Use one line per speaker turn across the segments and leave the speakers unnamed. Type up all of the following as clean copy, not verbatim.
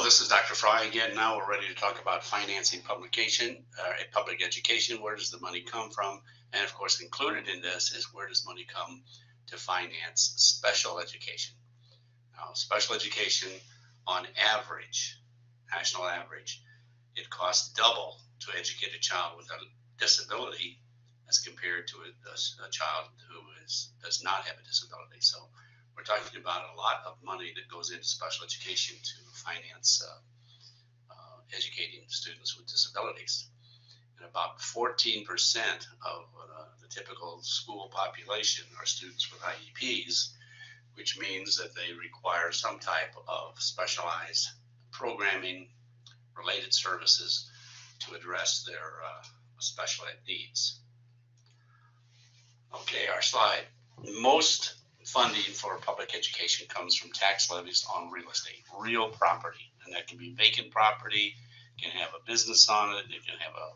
this is Dr. Fry again. Now we're ready to talk about financing public education. Where does the money come from? And of course, included in this is where does money come to finance special education? Now, special education, on average, national average, it costs double to educate a child with a disability as compared to a child who does not have a disability. So we're talking about a lot of money that goes into special education to finance educating students with disabilities. And about 14% of the typical school population are students with IEPs, which means that they require some type of specialized programming, related services to address their special ed needs. Okay, our slide. Most funding for public education comes from tax levies on real estate, real property. And that can be vacant property, it can have a business on it, it can have a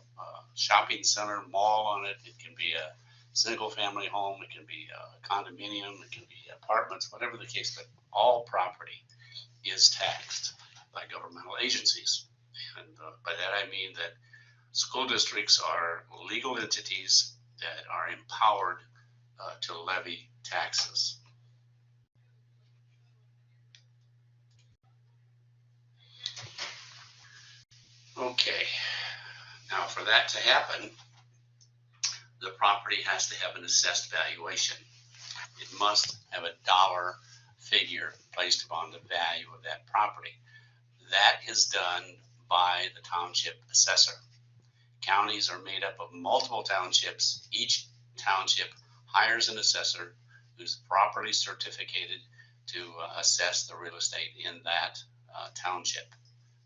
shopping center, mall on it, it can be a single family home, it can be a condominium, it can be apartments, whatever the case, but all property is taxed by governmental agencies. And by that I mean that school districts are legal entities that are empowered to levy taxes. Okay, now for that to happen, the property has to have an assessed valuation. It must have a dollar figure placed upon the value of that property. That is done by the township assessor. Counties are made up of multiple townships. Each township hires an assessor who's properly certificated to assess the real estate in that township.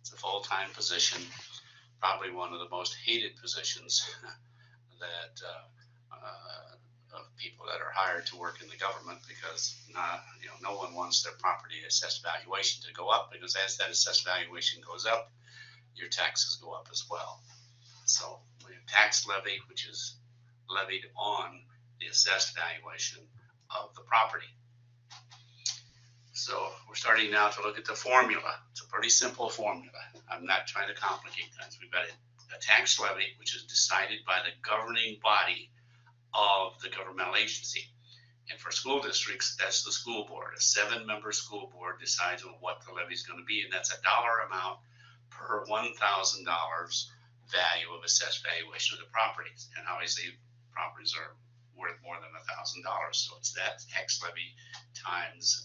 It's a full-time position, probably one of the most hated positions that of people that are hired to work in the government, because no one wants their property assessed valuation to go up, because as that assessed valuation goes up, your taxes go up as well. So we have tax levy, which is levied on the assessed valuation of the property. So we're starting now to look at the formula. It's a pretty simple formula. I'm not trying to complicate things. We've got a tax levy, which is decided by the governing body of the governmental agency. And for school districts, that's the school board. A 7-member school board decides on what the levy is going to be, and that's a dollar amount per $1,000 value of assessed valuation of the properties. And obviously, properties are worth more than $1,000, so it's that tax levy times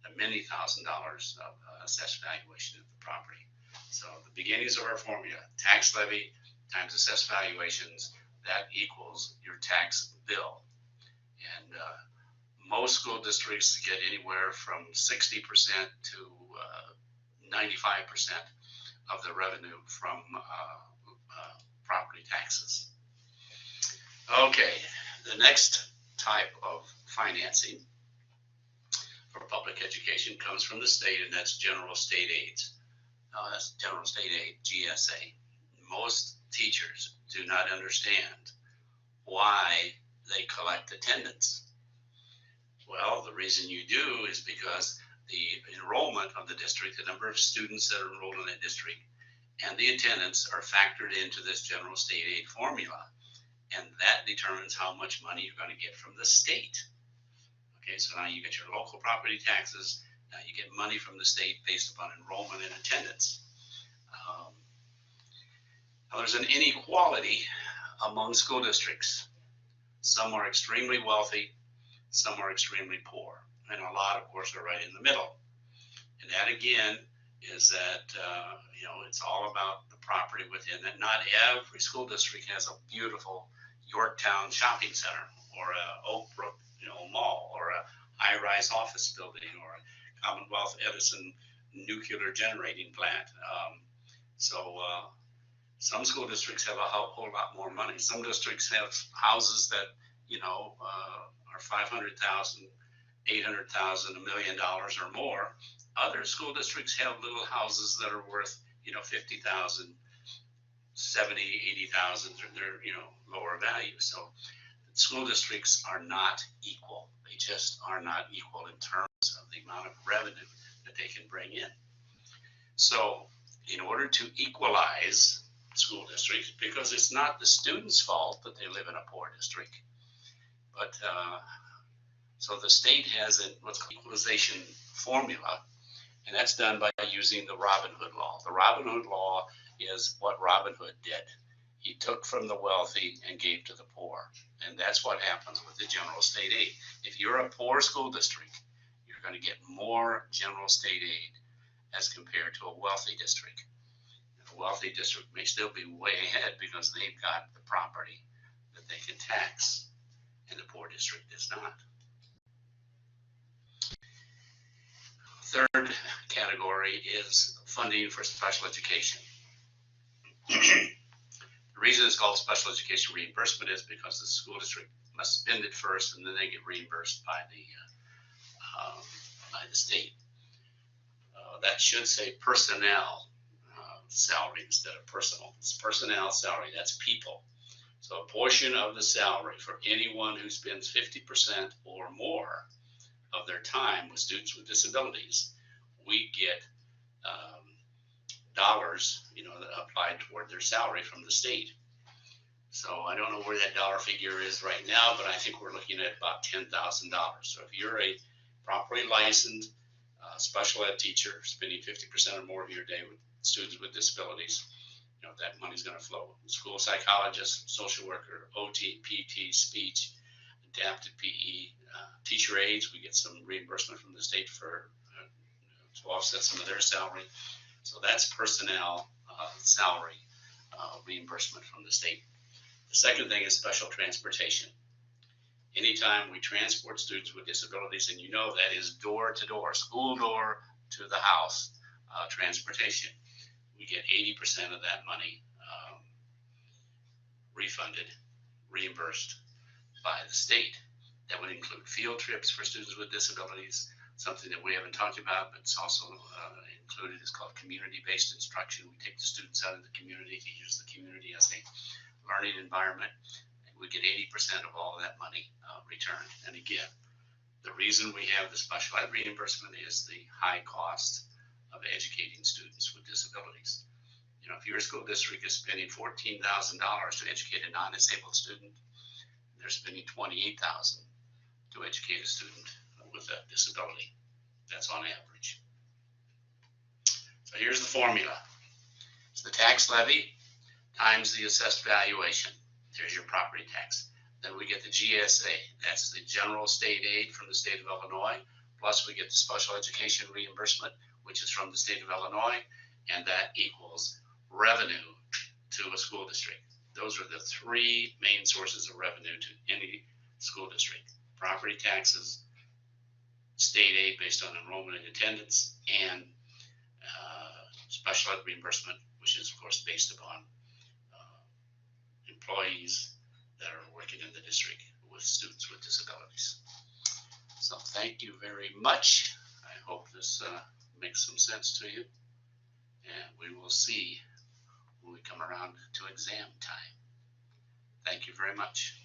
the many $1,000s of assessed valuation of the property. So the beginnings of our formula: tax levy times assessed valuations, that equals your tax bill. And most school districts get anywhere from 60% to 95% of the revenue from property taxes. Okay, the next type of financing for public education comes from the state, and that's general state aids. That's general state aid, GSA. Most teachers do not understand why they collect attendance. Well, the reason you do is because the enrollment of the district, the number of students that are enrolled in that district, and the attendance are factored into this general state aid formula. And that determines how much money you're going to get from the state. Okay, so now you get your local property taxes, now you get money from the state based upon enrollment and attendance. Now there's an inequality among school districts. Some are extremely wealthy, some are extremely poor, and a lot, of course, are right in the middle. And that, again, is that it's all about the property within that. Not every school district has a beautiful Yorktown shopping center, or a Oak Brook mall, or a high-rise office building, or a Commonwealth Edison nuclear generating plant. Some school districts have a whole lot more money. Some districts have houses that are $500,000, $800,000, $1 million or more. Other school districts have little houses that are worth $50,000, $70,000, $80,000. They're lower value. So school districts are not equal. They just are not equal in terms of the amount of revenue that they can bring in. So in order to equalize school districts, because it's not the student's fault that they live in a poor district, but so the state has what's called equalization formula, and that's done by using the Robin Hood law. The Robin Hood law is what Robin Hood did. He took from the wealthy and gave to the poor, and that's what happens with the general state aid. If you're a poor school district, you're going to get more general state aid as compared to a wealthy district. A wealthy district may still be way ahead because they've got the property that they can tax, and the poor district does not. Third category is funding for special education. The reason it's called special education reimbursement is because the school district must spend it first, and then they get reimbursed by the state. That should say personnel salary instead of personal. It's personnel salary, that's people. So a portion of the salary for anyone who spends 50% or more of their time with students with disabilities, we get dollars, that applied toward their salary from the state. So I don't know where that dollar figure is right now, but I think we're looking at about $10,000. So if you're a properly licensed special ed teacher spending 50% or more of your day with students with disabilities, that money's going to flow. School psychologist, social worker, OT, PT, speech, adapted PE, teacher aides, we get some reimbursement from the state for to offset some of their salary. So that's personnel salary reimbursement from the state. The second thing is special transportation. Anytime we transport students with disabilities, and that is door to door, school door to the house transportation, we get 80% of that money refunded, reimbursed by the state. That would include field trips for students with disabilities. Something that we haven't talked about, but it's also included, is called community-based instruction. We take the students out in the community to use the community as a learning environment. We get 80% of all of that money returned. And again, the reason we have the special ed reimbursement is the high cost of educating students with disabilities. If your school district is spending $14,000 to educate a non-disabled student, they're spending $28,000 to educate a student with a disability. That's on average. So here's the formula. It's the tax levy times the assessed valuation. There's your property tax. Then we get the GSA. That's the general state aid from the state of Illinois. Plus we get the special education reimbursement, which is from the state of Illinois, and that equals revenue to a school district. Those are the three main sources of revenue to any school district: property taxes, state aid based on enrollment and attendance, and special ed reimbursement, which is of course based upon employees that are working in the district with students with disabilities. So thank you very much. I hope this makes some sense to you, and we will see when we come around to exam time. Thank you very much.